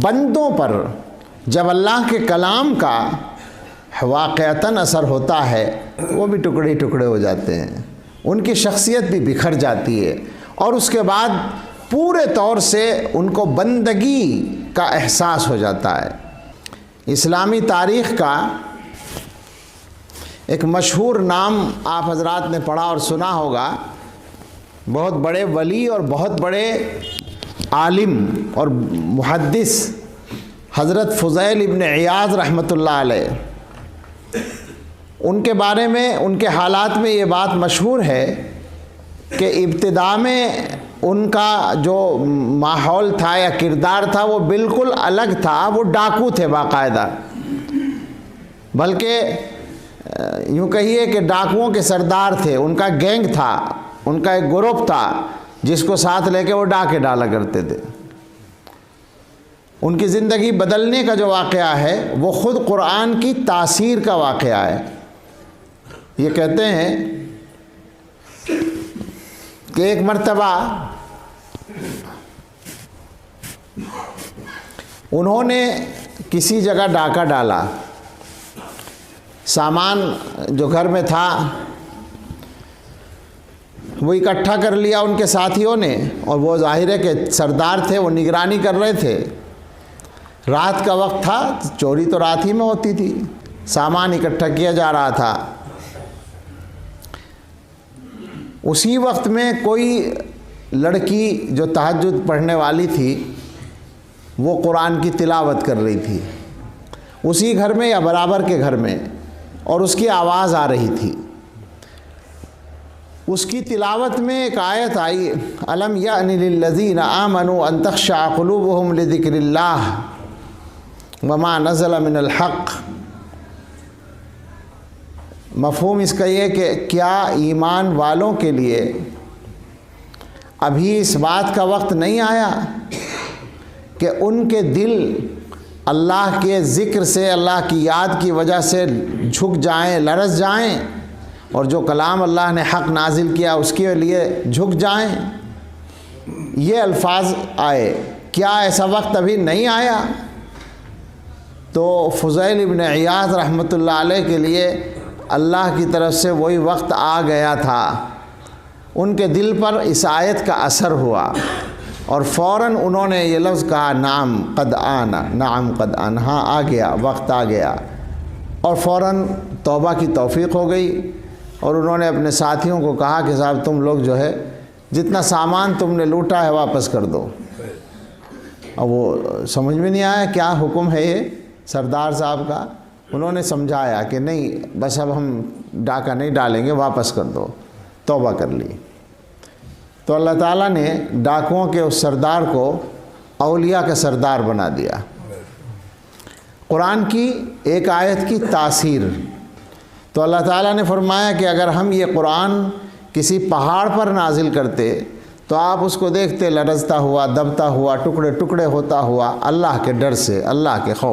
بندوں پر جب اللہ کے کلام کا واقعتاً اثر ہوتا ہے وہ بھی ٹکڑے ٹکڑے ہو جاتے ہیں، ان کی شخصیت بھی بکھر جاتی ہے، اور اس کے بعد پورے طور سے ان کو بندگی کا احساس ہو جاتا ہے۔ اسلامی تاریخ کا ایک مشہور نام آپ حضرات نے پڑھا اور سنا ہوگا، بہت بڑے ولی اور بہت بڑے عالم اور محدث حضرت فضیل ابن عیاض رحمۃ اللہ علیہ، ان کے بارے میں، ان کے حالات میں یہ بات مشہور ہے کہ ابتدا میں ان کا جو ماحول تھا یا کردار تھا وہ بالکل الگ تھا، وہ ڈاکو تھے باقاعدہ، بلکہ یوں کہیے کہ ڈاکوؤں کے سردار تھے، ان کا گینگ تھا، ان کا ایک گروپ تھا جس کو ساتھ لے کے وہ ڈاکے ڈالا کرتے تھے۔ ان کی زندگی بدلنے کا جو واقعہ ہے وہ خود قرآن کی تاثیر کا واقعہ ہے۔ یہ کہتے ہیں کہ ایک مرتبہ انہوں نے کسی جگہ ڈاکہ ڈالا، سامان جو گھر میں تھا وہ اکٹھا کر لیا ان کے ساتھیوں نے، اور وہ ظاہر ہے کہ سردار تھے، وہ نگرانی کر رہے تھے، رات کا وقت تھا، چوری تو رات ہی میں ہوتی تھی، سامان اکٹھا کیا جا رہا تھا۔ اسی وقت میں کوئی لڑکی جو تہجد پڑھنے والی تھی وہ قرآن کی تلاوت کر رہی تھی، اسی گھر میں یا برابر کے گھر میں، اور اس کی آواز آ رہی تھی۔ اس کی تلاوت میں ایک آیت آئی، الم یأن للذین آمنوا ان تخشع قلوبهم لذکر اللہ وما نزل من الحق۔ مفہوم اس کا یہ کہ کیا ایمان والوں کے لیے ابھی اس بات کا وقت نہیں آیا کہ ان کے دل اللہ کے ذکر سے، اللہ کی یاد کی وجہ سے جھک جائیں، لرز جائیں، اور جو کلام اللہ نے حق نازل کیا اس کے لیے جھک جائیں؟ یہ الفاظ آئے، کیا ایسا وقت ابھی نہیں آیا؟ تو فضیل ابن عیاض رحمۃ اللہ علیہ کے لیے اللہ کی طرف سے وہی وقت آ گیا تھا، ان کے دل پر اس آیت کا اثر ہوا، اور فوراً انہوں نے یہ لفظ کہا، نعم قد آنا، نعم قد آنا، ہاں آ گیا، وقت آ گیا، اور فوراً توبہ کی توفیق ہو گئی، اور انہوں نے اپنے ساتھیوں کو کہا کہ صاحب تم لوگ جو ہے جتنا سامان تم نے لوٹا ہے واپس کر دو۔ اب وہ سمجھ میں نہیں آیا کیا حکم ہے یہ سردار صاحب کا، انہوں نے سمجھایا کہ نہیں بس اب ہم ڈاکہ نہیں ڈالیں گے، واپس کر دو، توبہ کر لی۔ تو اللہ تعالیٰ نے ڈاکوؤں کے اس سردار کو اولیاء کا سردار بنا دیا۔ قرآن کی ایک آیت کی تاثیر، تو اللہ تعالیٰ نے فرمایا کہ اگر ہم یہ قرآن کسی پہاڑ پر نازل کرتے تو آپ اس کو دیکھتے لرزتا ہوا، دبتا ہوا، ٹکڑے ٹکڑے ہوتا ہوا، اللہ کے ڈر سے، اللہ کے خوف